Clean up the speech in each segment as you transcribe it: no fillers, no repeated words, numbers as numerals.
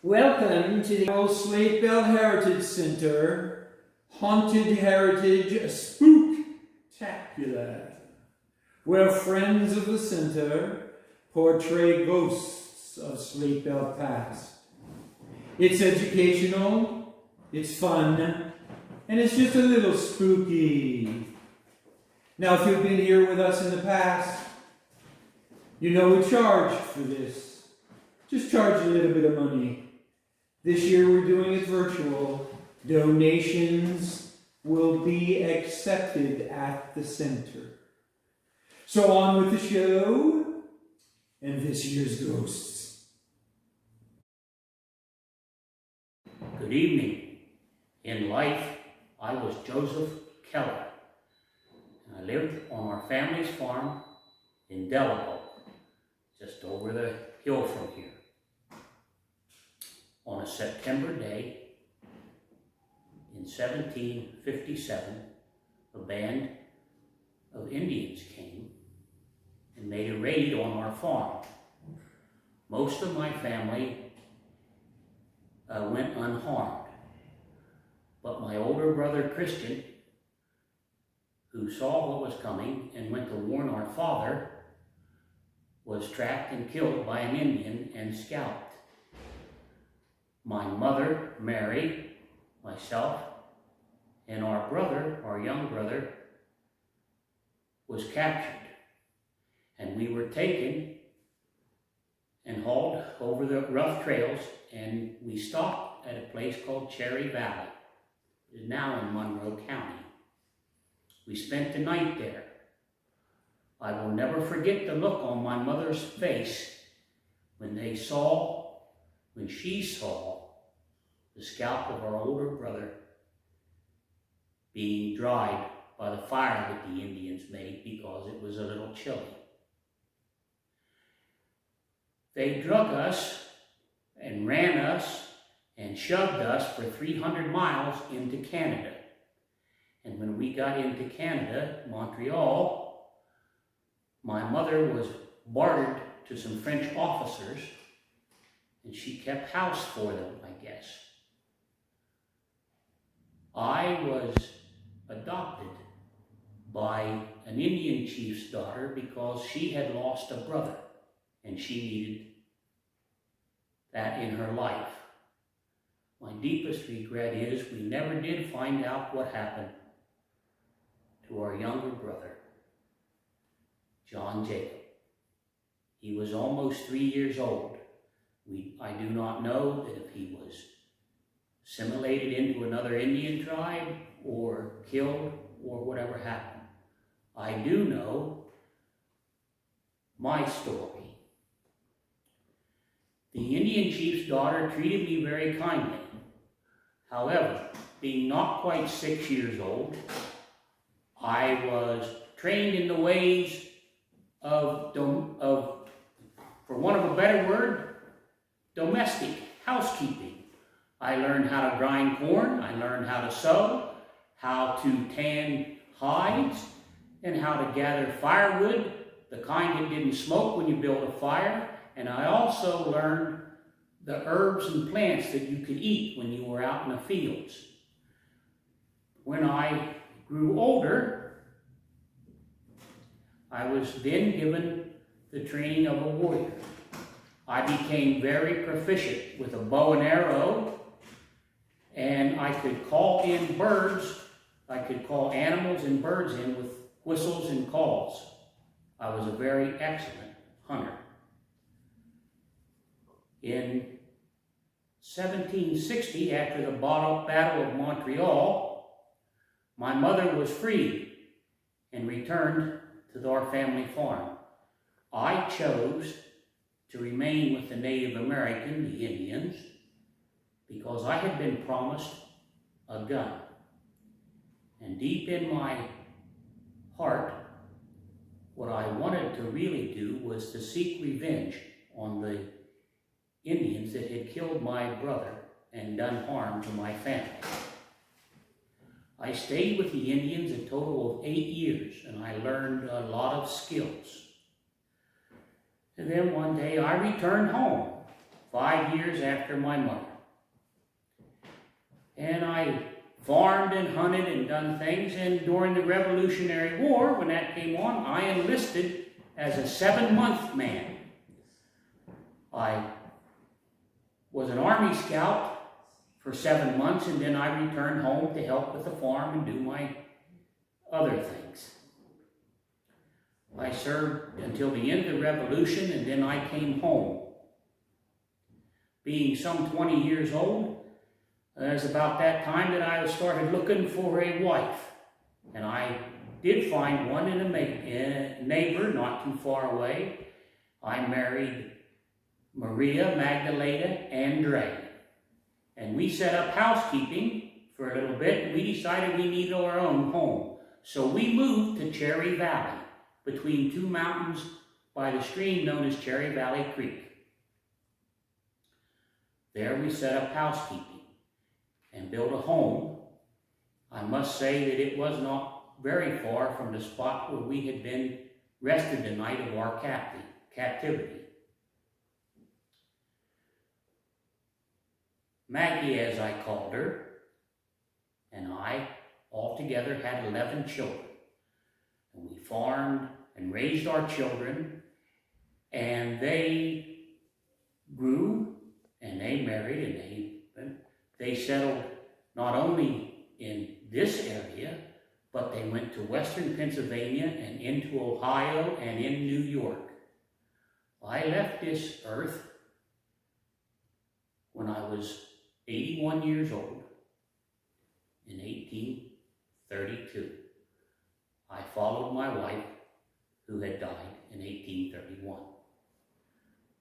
Welcome to the old Slate Bell Heritage Center, Haunted Heritage Spooktacular, where friends of the center portray ghosts of Slate Bell past. It's educational, it's fun, and it's just a little spooky. Now, if you've been here with us in the past, you know we charge for this. Just charge a little bit of money. This year we're doing it virtual. Donations will be accepted at the center. So on with the show and this year's ghosts. Good evening. In life, I was Joseph Keller. I lived on our family's farm in Delaware, just over the hill from here. On a September day in 1757, a band of Indians came and made a raid on our farm. Most of my family went unharmed, but my older brother Christian, who saw what was coming and went to warn our father, was trapped and killed by an Indian and scalped. My mother, Mary, myself, and our brother, our young brother, was captured. And we were taken and hauled over the rough trails, and we stopped at a place called Cherry Valley. It is now in Monroe County. We spent the night there. I will never forget the look on my mother's face when she saw the scalp of our older brother being dried by the fire that the Indians made because it was a little chilly. They drug us and ran us and shoved us for 300 miles into Canada. And when we got into Canada, Montreal, my mother was bartered to some French officers, and she kept house for them, I guess. I was adopted by an Indian chief's daughter because she had lost a brother, and she needed that in her life. My deepest regret is we never did find out what happened to our younger brother, John Jacob. He was almost 3 years old. I do not know that if he was assimilated into another Indian tribe or killed or whatever happened. I do know my story. The Indian chief's daughter treated me very kindly. However, being not quite 6 years old, I was trained in the ways of for want of a better word, domestic housekeeping. I learned how to grind corn, I learned how to sew, how to tan hides, and how to gather firewood, the kind that didn't smoke when you built a fire. And I also learned the herbs and plants that you could eat when you were out in the fields. When I grew older, I was then given the training of a warrior. I became very proficient with a bow and arrow, and I could call in birds, I could call animals and birds in with whistles and calls. I was a very excellent hunter. In 1760, after the Battle of Montreal, my mother was freed and returned to our family farm. I chose to remain with the Native American, the Indians, because I had been promised a gun. And deep in my heart, what I wanted to really do was to seek revenge on the Indians that had killed my brother and done harm to my family. I stayed with the Indians a total of 8 years, and I learned a lot of skills. And then one day I returned home, 5 years after my mother. And I farmed and hunted and done things, and during the Revolutionary War, when that came on, I enlisted as a 7-month man. I was an Army Scout for 7 months, and then I returned home to help with the farm and do my other things. I served until the end of the Revolution, and then I came home. Being some 20 years old, it was about that time that I started looking for a wife. And I did find one in a neighbor not too far away. I married Maria Magdalena Andre. And we set up housekeeping for a little bit, and we decided we needed our own home. So we moved to Cherry Valley, between two mountains by the stream known as Cherry Valley Creek. There we set up housekeeping and built a home. I must say that it was not very far from the spot where we had been rested the night of our captivity. Maggie, as I called her, and I altogether had 11 children. And we farmed and raised our children, and they grew, and they married, and they settled not only in this area, but they went to western Pennsylvania and into Ohio and in New York. I left this earth when I was 81 years old in 1832. I followed my wife, who had died in 1831.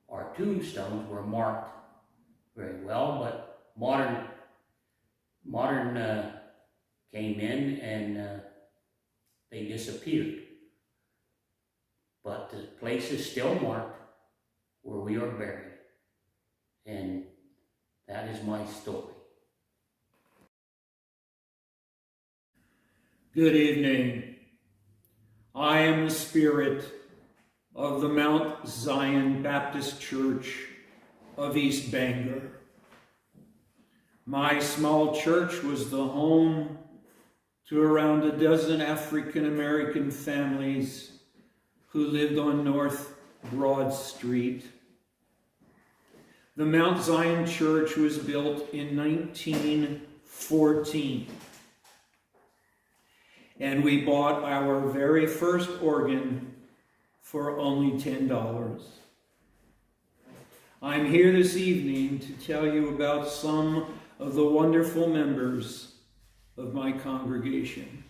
Our tombstones were marked very well, but modern came in and they disappeared. But the place is still marked where we are buried. And that is my story. Good evening. I am the spirit of the Mount Zion Baptist Church of East Bangor. My small church was the home to around a dozen African American families who lived on North Broad Street. The Mount Zion Church was built in 1914. And we bought our very first organ for only $10. I'm here this evening to tell you about some of the wonderful members of my congregation.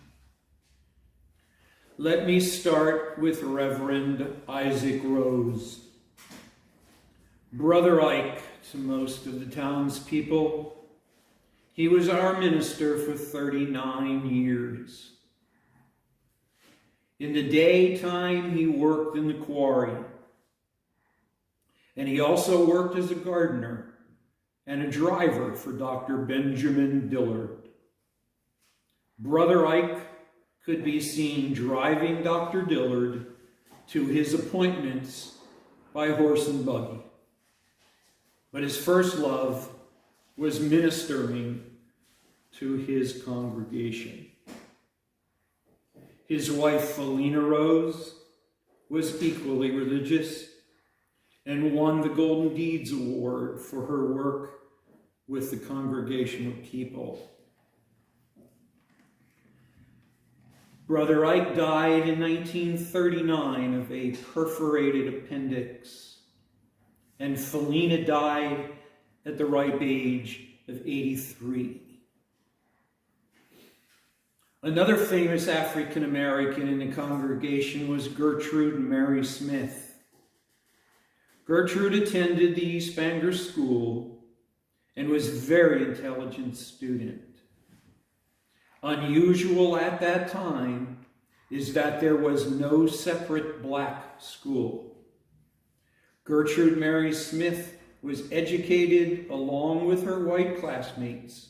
Let me start with Reverend Isaac Rose. Brother Ike to most of the townspeople. He was our minister for 39 years. In the daytime, he worked in the quarry. And he also worked as a gardener and a driver for Dr. Benjamin Dillard. Brother Ike could be seen driving Dr. Dillard to his appointments by horse and buggy. But his first love was ministering to his congregation. His wife, Felina Rose, was equally religious and won the Golden Deeds Award for her work with the congregational people. Brother Ike died in 1939 of a perforated appendix, and Felina died at the ripe age of 83. Another famous African American in the congregation was Gertrude Mary Smith. Gertrude attended the East Bangor School and was a very intelligent student. Unusual at that time is that there was no separate black school. Gertrude Mary Smith was educated along with her white classmates.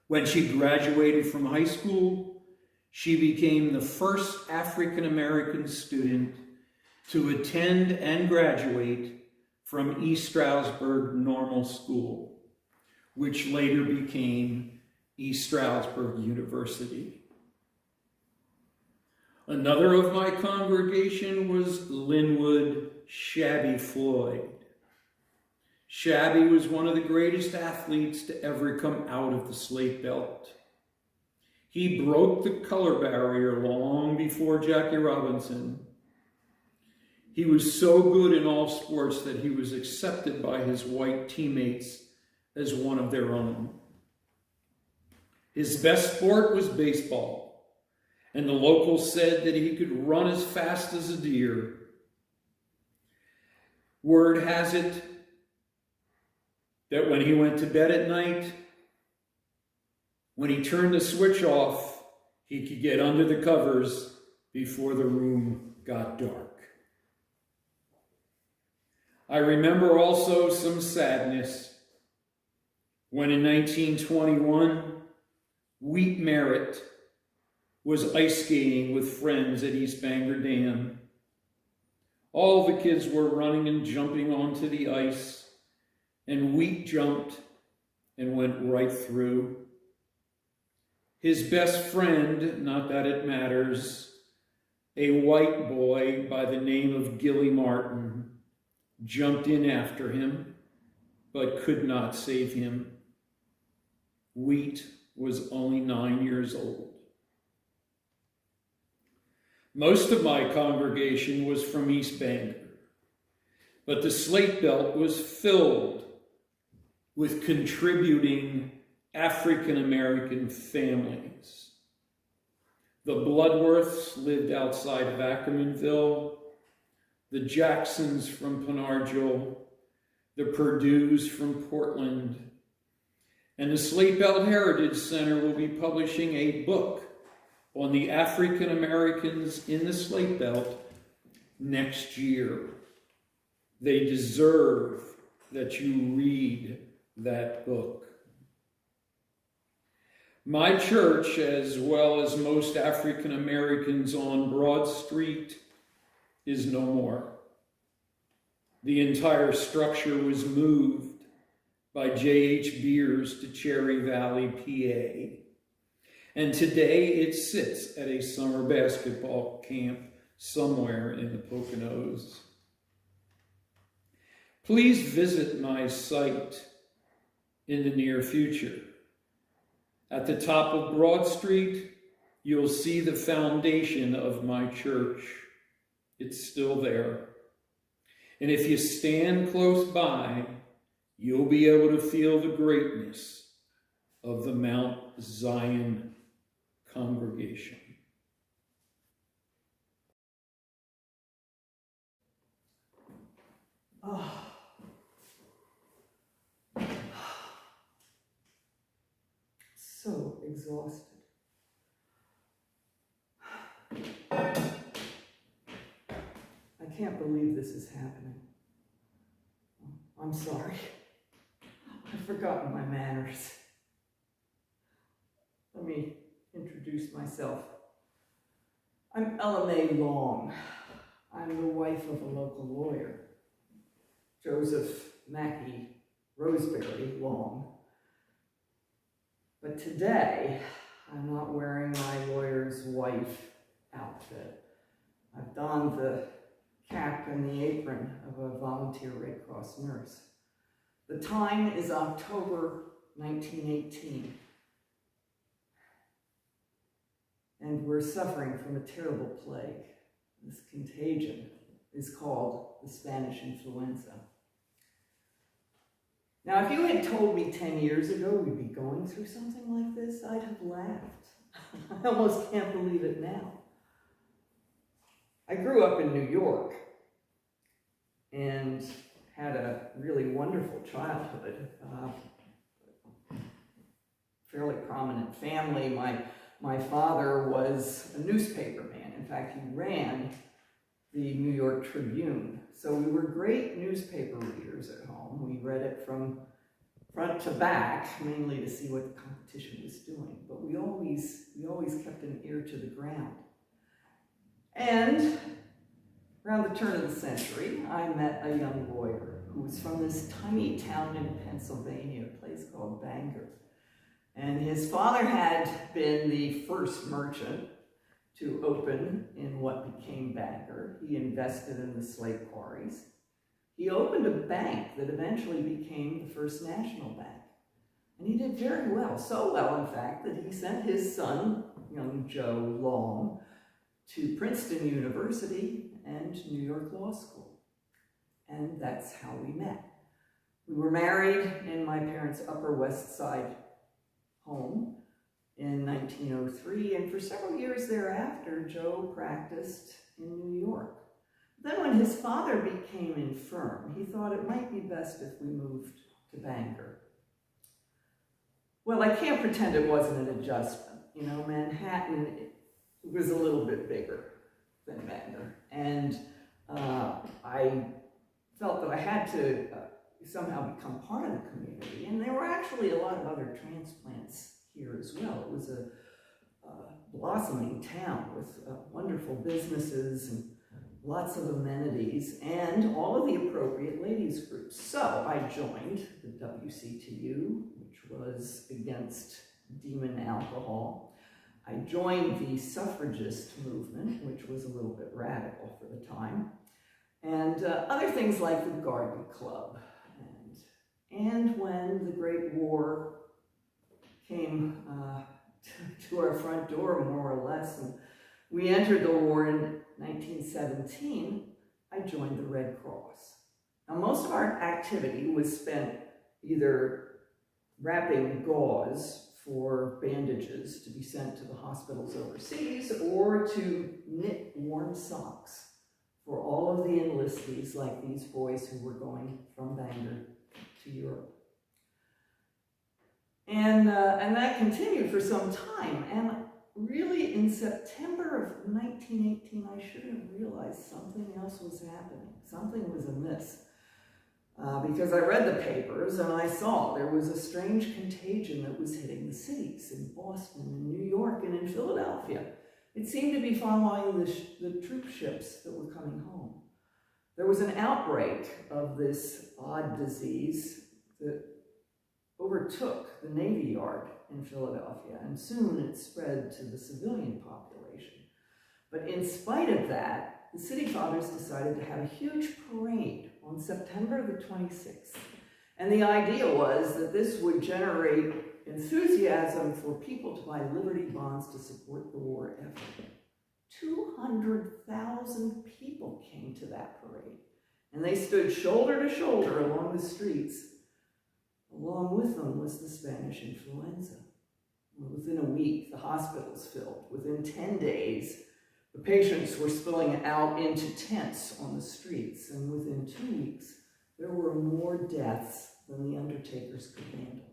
When she graduated from high school, she became the first African American student to attend and graduate from East Stroudsburg Normal School, which later became East Stroudsburg University. Another of my congregation was Linwood Shabby Floyd. Shabby was one of the greatest athletes to ever come out of the slate belt. He broke the color barrier long before Jackie Robinson. He was so good in all sports that he was accepted by his white teammates as one of their own. His best sport was baseball, and the locals said that he could run as fast as a deer. Word has it that when he went to bed at night, when he turned the switch off, he could get under the covers before the room got dark. I remember also some sadness when in 1921, Wheat Merritt was ice skating with friends at East Bangor Dam. All the kids were running and jumping onto the ice, and Wheat jumped and went right through. His best friend, not that it matters, a white boy by the name of Gilly Martin, jumped in after him, but could not save him. Wheat was only 9 years old. Most of my congregation was from East Bangor, but the slate belt was filled with contributing African-American families. The Bloodworths lived outside of Ackermanville, the Jacksons from Penargil, the Perdues from Portland, and the Slate Belt Heritage Center will be publishing a book on the African Americans in the Slate Belt next year. They deserve that you read that book. My church, as well as most African Americans on Broad Street, is no more. The entire structure was moved by J.H. Beers to Cherry Valley, PA. And today it sits at a summer basketball camp somewhere in the Poconos. Please visit my site in the near future. At the top of Broad Street, you'll see the foundation of my church. It's still there. And if you stand close by, you'll be able to feel the greatness of the Mount Zion congregation. Oh. So exhausted. I can't believe this is happening. I'm sorry. I've forgotten my manners. Let me introduce myself. I'm Ella Mae Long. I'm the wife of a local lawyer, Joseph Mackey Roseberry Long. But today, I'm not wearing my lawyer's wife outfit. I've donned the cap and the apron of a volunteer Red Cross nurse. The time is October 1918. And we're suffering from a terrible plague. This contagion is called the Spanish influenza. Now, if you had told me 10 years ago we'd be going through something like this, I'd have laughed. I almost can't believe it now. I grew up in New York and had a really wonderful childhood. Fairly prominent family. My father was a newspaper man. In fact, he ran the New York Tribune. So we were great newspaper readers at home. We read it from front to back, mainly to see what the competition was doing. But we always kept an ear to the ground. And around the turn of the century, I met a young lawyer who was from this tiny town in Pennsylvania, a place called Bangor. And his father had been the first merchant to open in what became Bangor. He invested in the slate quarries. He opened a bank that eventually became the First National Bank. And he did very well, so well, in fact, that he sent his son, young Joe Long, to Princeton University and New York Law School. And that's how we met. We were married in my parents' Upper West Side home in 1903, and for several years thereafter, Joe practiced in New York. Then when his father became infirm, he thought it might be best if we moved to Bangor. Well, I can't pretend it wasn't an adjustment. You know, Manhattan was a little bit bigger than Bangor, and I felt that I had to somehow become part of the community. And there were actually a lot of other transplants here as well. It was a blossoming town with wonderful businesses and lots of amenities and all of the appropriate ladies groups. So I joined the WCTU, which was against demon alcohol. I joined the suffragist movement, which was a little bit radical for the time, and other things like the Garden Club. And when the Great War came to our front door, more or less, and we entered the war in 1917, I joined the Red Cross. Now, most of our activity was spent either wrapping gauze for bandages to be sent to the hospitals overseas, or to knit warm socks for all of the enlistees like these boys who were going from Bangor to Europe. And that continued for some time. And really, in September of 1918, I should have realized something else was happening. Something was amiss. Because I read the papers and I saw there was a strange contagion that was hitting the cities in Boston, in New York, and in Philadelphia. It seemed to be following the troop ships that were coming home. There was an outbreak of this odd disease that overtook the Navy Yard in Philadelphia, and soon it spread to the civilian population. But in spite of that, the City Fathers decided to have a huge parade on September the 26th. And the idea was that this would generate enthusiasm for people to buy Liberty bonds to support the war effort. 200,000 people came to that parade, and they stood shoulder to shoulder along the streets. Along with them was the Spanish influenza. Within a week, the hospitals filled. Within 10 days, the patients were spilling out into tents on the streets, and within 2 weeks, there were more deaths than the undertakers could handle.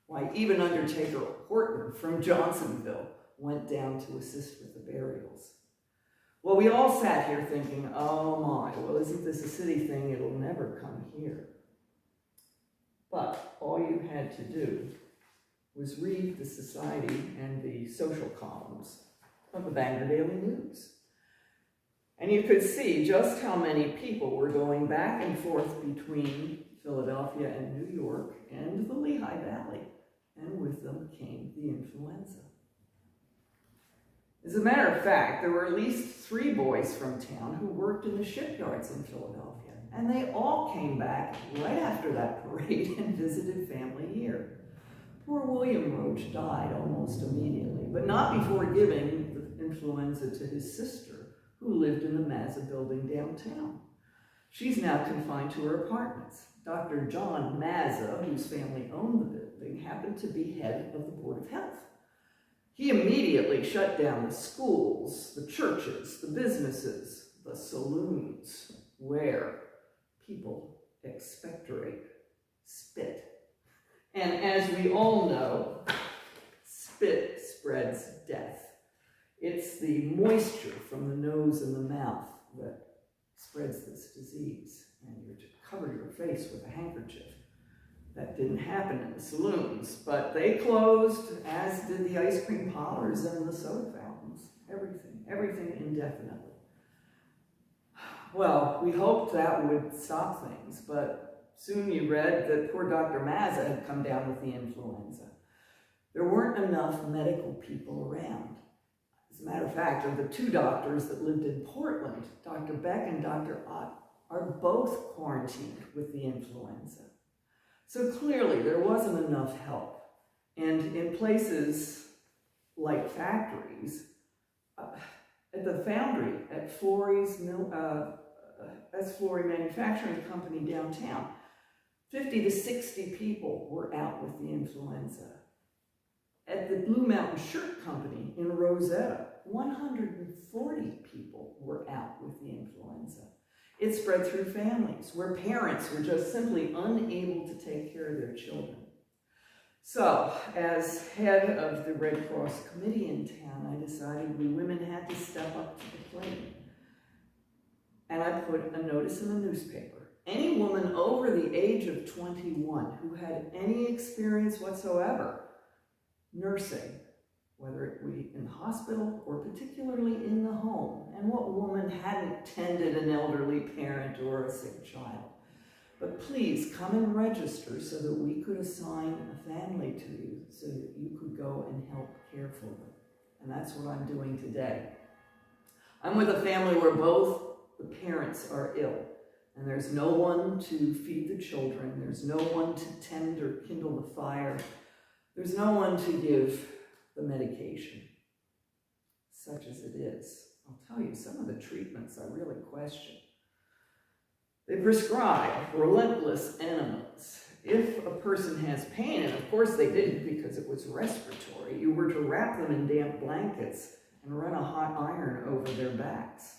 Why, even Undertaker Horton from Johnsonville went down to assist with the burials. Well, we all sat here thinking, oh my, well, isn't this a city thing? It'll never come here. But all you had to do was read the society and the social columns of the Bangor Daily News. And you could see just how many people were going back and forth between Philadelphia and New York and the Lehigh Valley. And with them came the influenza. As a matter of fact, there were at least 3 boys from town who worked in the shipyards in Philadelphia. And they all came back right after that parade and visited family here. Poor William Roach died almost immediately, but not before giving the influenza to his sister, who lived in the Mazza building downtown. She's now confined to her apartments. Dr. John Mazza, whose family owned the building, happened to be head of the Board of Health. He immediately shut down the schools, the churches, the businesses, the saloons, where people expectorate, spit. And as we all know, spit spreads death. It's the moisture from the nose and the mouth that spreads this disease. And you're to cover your face with a handkerchief. That didn't happen in the saloons, but they closed, as did the ice cream parlors and the soda fountains. Everything indefinitely. Well, we hoped that would stop things, but Soon you read that poor Dr. Mazza had come down with the influenza. There weren't enough medical people around. As a matter of fact, of the two doctors that lived in Portland, Dr. Beck and Dr. Ott are both quarantined with the influenza. So clearly there wasn't enough help. And in places like factories, at the foundry at Flory's Flory Manufacturing Company downtown, 50 to 60 people were out with the influenza. At the Blue Mountain Shirt Company in Rosetta, 140 people were out with the influenza. It spread through families where parents were just simply unable to take care of their children. So, as head of the Red Cross committee in town, I decided we women had to step up to the plate. And I put a notice in the newspaper. Any woman over the age of 21 who had any experience whatsoever nursing, whether it be in the hospital or particularly in the home, and what woman hadn't tended an elderly parent or a sick child. But please come and register so that we could assign a family to you so that you could go and help care for them. And that's what I'm doing today. I'm with a family where both the parents are ill, and there's no one to feed the children, there's no one to tend or kindle the fire, there's no one to give the medication, such as it is. I'll tell you, some of the treatments I really question. They prescribe relentless enemas. If a person has pain, and of course they didn't because it was respiratory, you were to wrap them in damp blankets and run a hot iron over their backs.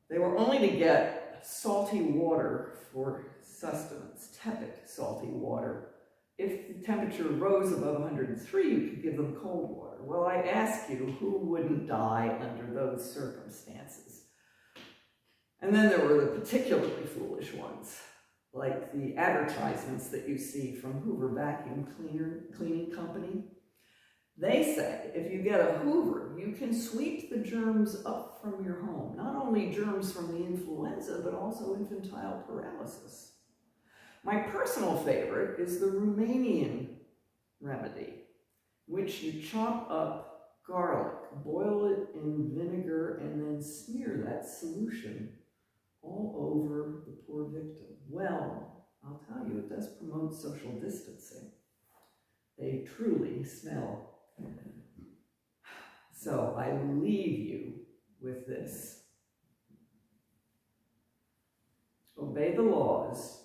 They were only to get salty water for sustenance, tepid salty water. If the temperature rose above 103, you could give them cold water. Well, I ask you, who wouldn't die under those circumstances? And then there were the particularly foolish ones, like the advertisements that you see from Hoover Vacuum Cleaning Company. They say if you get a Hoover, you can sweep the germs up from your home. Not only germs from the influenza, but also infantile paralysis. My personal favorite is the Romanian remedy, which you chop up garlic, boil it in vinegar, and then smear that solution all over the poor victim. Well, I'll tell you, it does promote social distancing. They truly smell. So I leave you with this. Obey the laws.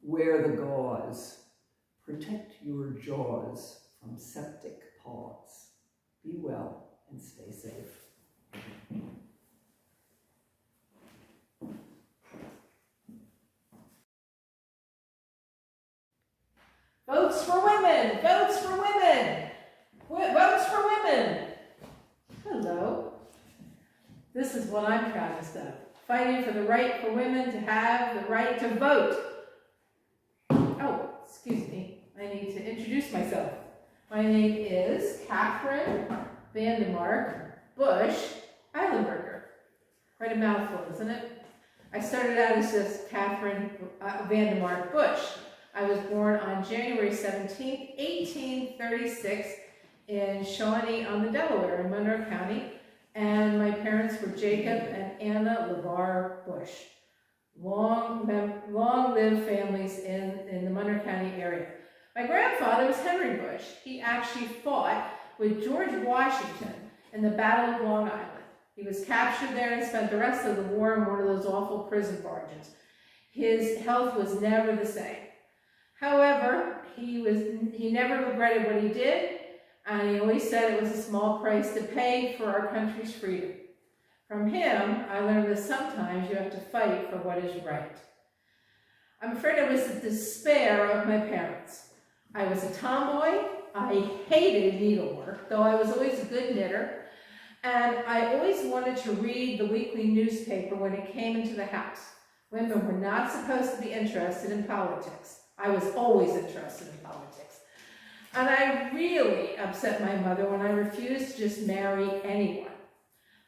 Wear the gauze. Protect your jaws from septic paws. Be well and stay safe. Votes for women! Votes for women! Votes for women! Hello. This is what I'm proudest of. Fighting for the right for women to have the right to vote. Oh, excuse me. I need to introduce myself. My name is Catherine Vandemark Bush Eilenberger. Quite a mouthful, isn't it? I started out as just Catherine Vandemark Bush. I was born on January 17th, 1836 in Shawnee on the Delaware in Monroe County, and my parents were Jacob and Anna LeVar Bush. Long-lived families in the Monroe County area. My grandfather was Henry Bush. He actually fought with George Washington in the Battle of Long Island. He was captured there and spent the rest of the war in one of those awful prison barges. His health was never the same. However, he never regretted what he did, and he always said it was a small price to pay for our country's freedom. From him, I learned that sometimes you have to fight for what is right. I'm afraid I was the despair of my parents. I was a tomboy. I hated needlework, though I was always a good knitter. And I always wanted to read the weekly newspaper when it came into the house. Women were not supposed to be interested in politics. I was always interested in politics. And I really upset my mother when I refused to just marry anyone.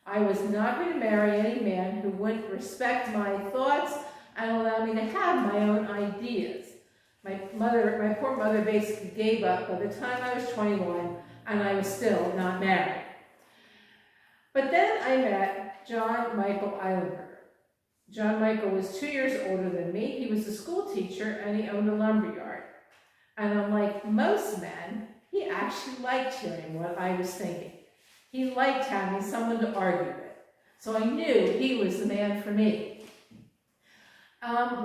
I was not going to marry any man who wouldn't respect my thoughts, and allow me to have my own ideas. My poor mother basically gave up by the time I was 21, and I was still not married. But then I met John Michael Eilenberger. John Michael was 2 years older than me. He was a school teacher, and he owned a lumberyard. And unlike most men, he actually liked hearing what I was thinking. He liked having someone to argue with. So I knew he was the man for me.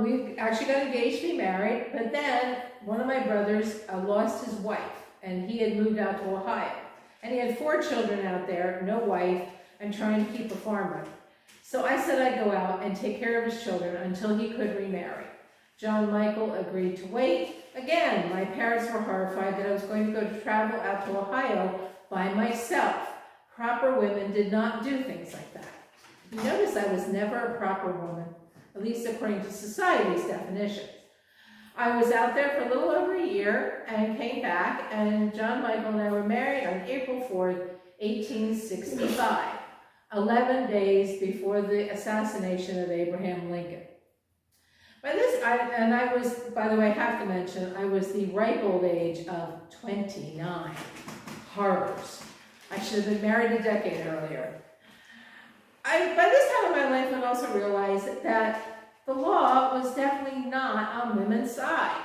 We actually got engaged to be married, but then one of my brothers lost his wife, and he had moved out to Ohio. And he had 4 children out there, no wife, and trying to keep a farm running. So I said I'd go out and take care of his children until he could remarry. John Michael agreed to wait. Again, my parents were horrified that I was going to go to travel out to Ohio by myself. Proper women did not do things like that. You notice I was never a proper woman, at least according to society's definitions. I was out there for a little over a year and came back, and John Michael and I were married on April 4th, 1865, 11 days before the assassination of Abraham Lincoln. I was, by the way, I have to mention, I was the ripe old age of 29. Horrors. I should have been married a decade earlier. By this time in my life, I also realized that the law was definitely not on women's side.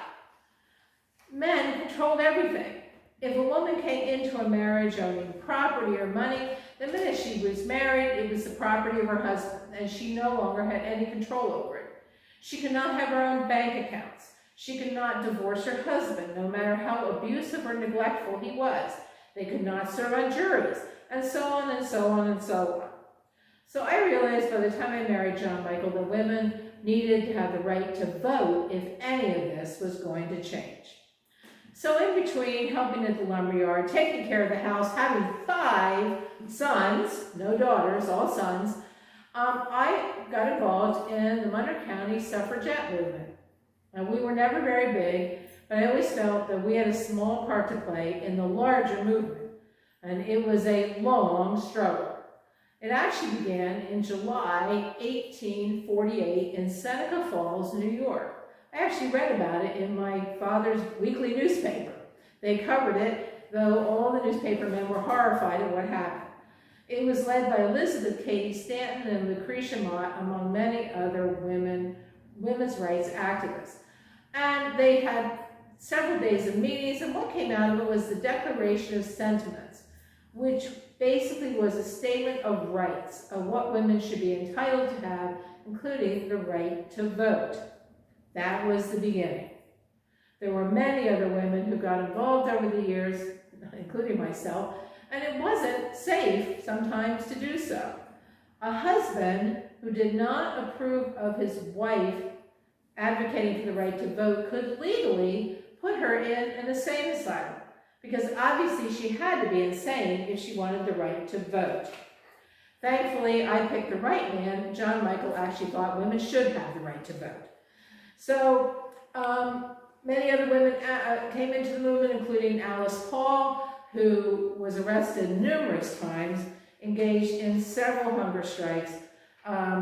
Men controlled everything. If a woman came into a marriage owning property or money, the minute she was married, it was the property of her husband, and she no longer had any control over it. She could not have her own bank accounts. She could not divorce her husband, no matter how abusive or neglectful he was. They could not serve on juries, and so on and so on and so on. So I realized by the time I married John Michael that women needed to have the right to vote if any of this was going to change. So in between helping at the lumberyard, taking care of the house, having 5 sons, no daughters, all sons, I got involved in the Munter County suffragette movement. Now, we were never very big, but I always felt that we had a small part to play in the larger movement, and it was a long struggle. It actually began in July 1848 in Seneca Falls, New York. I actually read about it in my father's weekly newspaper. They covered it, though all the newspaper men were horrified at what happened. It was led by Elizabeth Cady Stanton and Lucretia Mott, among many other women's rights activists. And they had several days of meetings, and what came out of it was the Declaration of Sentiments, which basically was a statement of rights, of what women should be entitled to have, including the right to vote. That was the beginning. There were many other women who got involved over the years, including myself, and it wasn't safe sometimes to do so. A husband who did not approve of his wife advocating for the right to vote could legally put her in an insane asylum, because obviously she had to be insane if she wanted the right to vote. Thankfully, I picked the right man. John Michael actually thought women should have the right to vote. So many other women came into the movement, including Alice Paul, who was arrested numerous times, engaged in several hunger strikes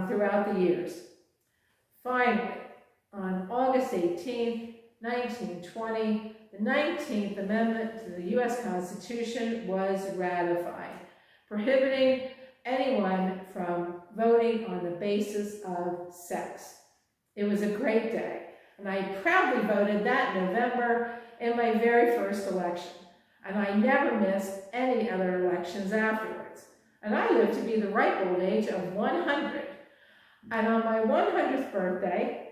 throughout the years. Finally, on August 18, 1920, the 19th Amendment to the U.S. Constitution was ratified, prohibiting anyone from voting on the basis of sex. It was a great day, and I proudly voted that November in my very first election. And I never missed any other elections afterwards. And I lived to be the ripe old age of 100. And on my 100th birthday,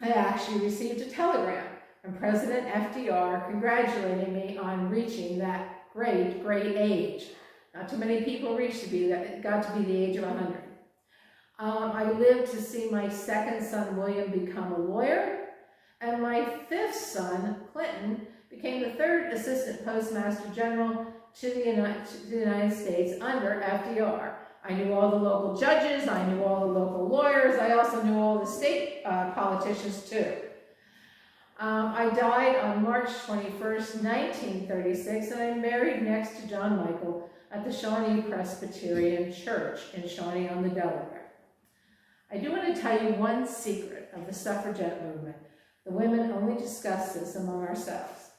I actually received a telegram from President FDR congratulating me on reaching that great, great age. Not too many people got to be the age of 100. I lived to see my 2nd son, William, become a lawyer, and my 5th son, Clinton, became the 3rd Assistant Postmaster General to the United States under FDR. I knew all the local judges, I knew all the local lawyers, I also knew all the state politicians too. I died on March 21st, 1936, and I married next to John Michael at the Shawnee Presbyterian Church in Shawnee on the Delaware. I do want to tell you one secret of the suffragette movement. The women only discussed this among ourselves.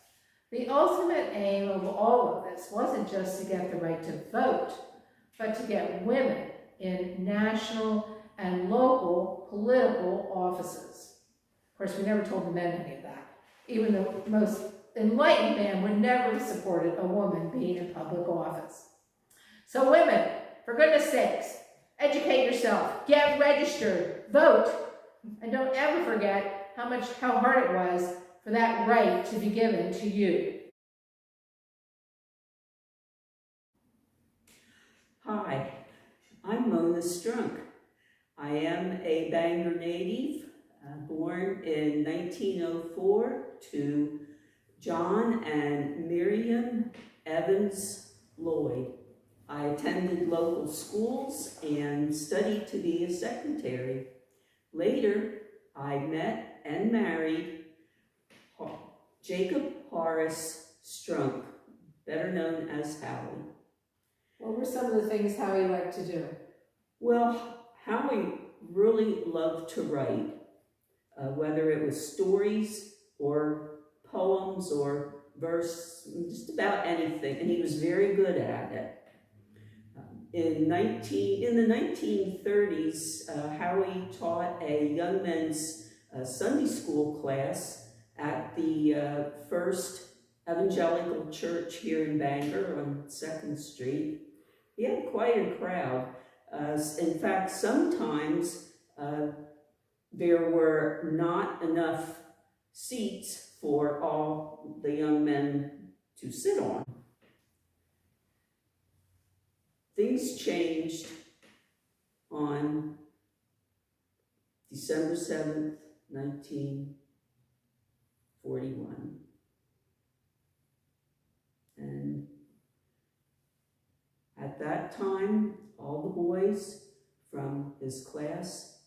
The ultimate aim of all of this wasn't just to get the right to vote, but to get women in national and local political offices. Of course, we never told the men any of that. Even the most enlightened man would never have supported a woman being in public office. So women, for goodness sakes, educate yourself, get registered, vote, and don't ever forget how hard it was for that right to be given to you. Hi, I'm Mona Strunk. I am a Bangor native, born in 1904 to John and Miriam Evans Lloyd. I attended local schools and studied to be a secretary. Later, I met and married Jacob Horace Strunk, better known as Howie. What were some of the things Howie liked to do? Well, Howie really loved to write, whether it was stories or poems or verse, just about anything, and he was very good at it. In the 1930s, Howie taught a young men's Sunday school class at the First Evangelical Church here in Bangor on 2nd Street. He had quite a crowd. In fact, sometimes there were not enough seats for all the young men to sit on. Things changed on December 7th, 1941. And at that time, all the boys from his class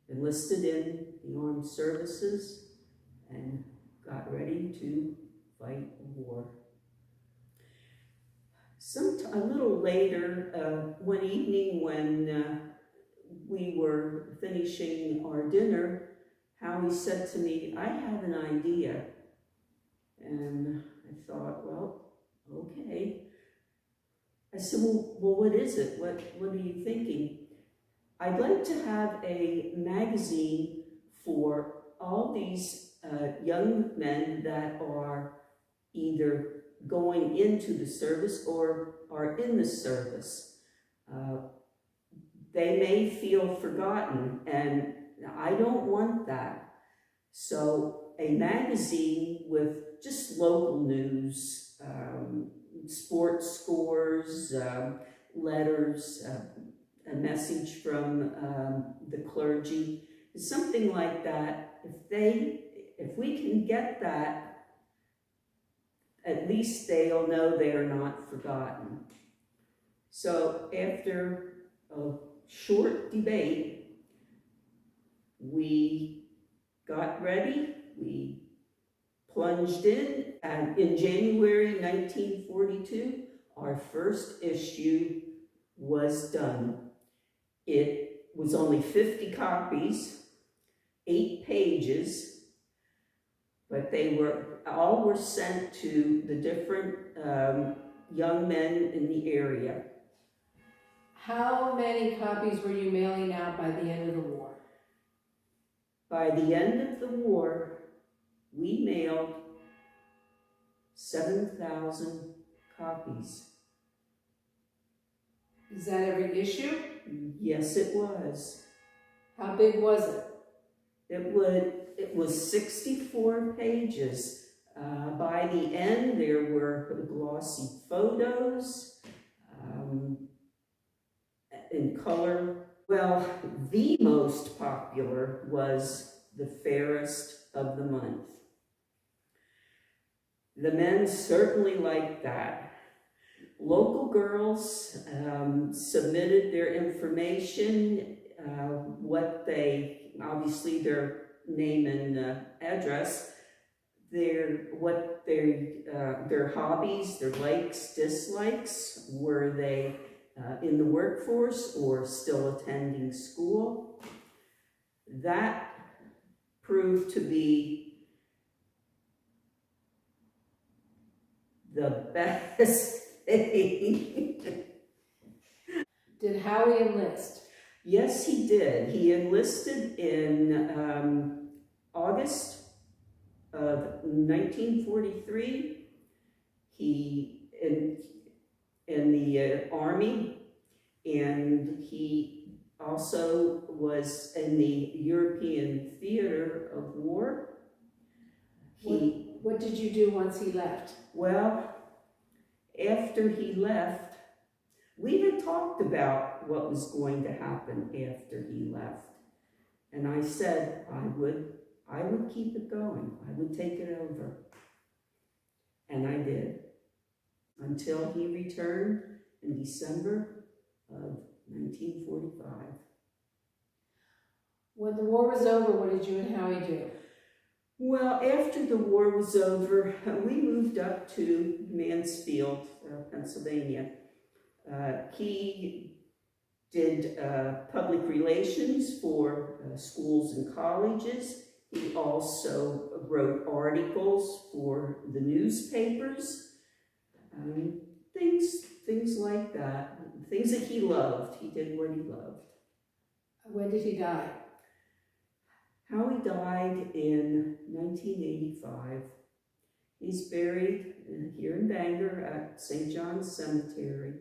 enlisted in the armed services and got ready to fight a war. A little later, one evening when we were finishing our dinner, Howie said to me, "I have an idea." And I thought, well, okay. I said, well, what is it? What are you thinking? I'd like to have a magazine for all these young men that are either going into the service or are in the service. They may feel forgotten, and I don't want that. So a magazine with just local news, sports scores, letters, a message from the clergy, something like that. If we can get that, at least they'll know they are not forgotten. So after a short debate, we got ready, we plunged in, and in January 1942, our first issue was done. It was only 50 copies, 8 pages, but they were sent to the different young men in the area. How many copies were you mailing out by the end of the war? By the end of the war, we mailed 7,000 copies. Is that every issue? Yes, it was. How big was it? It was 64 pages. By the end, there were glossy photos in color. Well, the most popular was the fairest of the month. The men certainly liked that. Local girls submitted their information, obviously their name and address, their hobbies, their likes, dislikes. Were they in the workforce or still attending school? That proved to be the best thing. Did Howie enlist? Yes, he did. He enlisted in August of 1943. He in the Army, and he also was in the European Theater of War. What did you do once he left? Well, after he left, we had talked about what was going to happen after he left. And I said I would keep it going. I would take it over. And I did. Until he returned in December of 1945. When the war was over, what did you and Howie do? Well, after the war was over, we moved up to Mansfield, Pennsylvania. He did public relations for schools and colleges. He also wrote articles for the newspapers, things like that, things that he loved. He did what he loved. When did he die? Howie died in 1985. He's buried here in Bangor at St. John's Cemetery.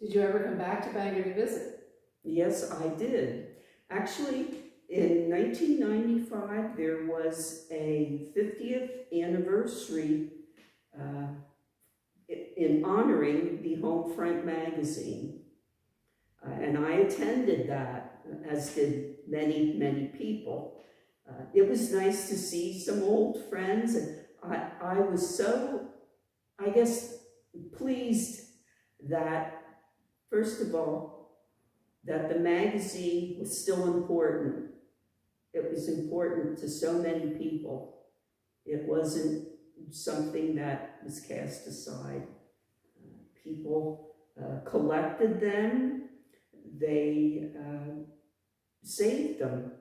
Did you ever come back to Bangor to visit? Yes, I did. Actually, in 1995, there was a 50th anniversary in honoring the Homefront magazine. And I attended that, as did many, many people. It was nice to see some old friends, and I was so, I guess, pleased that, first of all, that the magazine was still important. It was important to so many people. It wasn't something that was cast aside. People collected them. They saved them.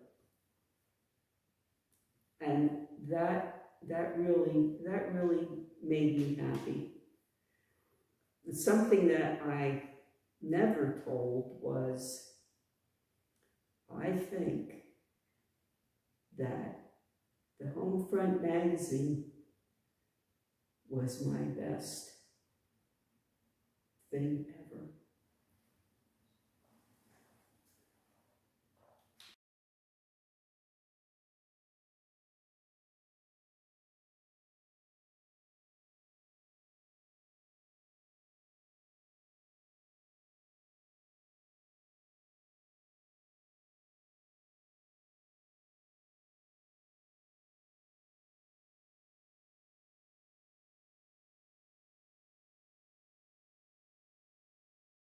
And that really made me happy. Something that I never told was, I think that the Homefront magazine was my best thing ever.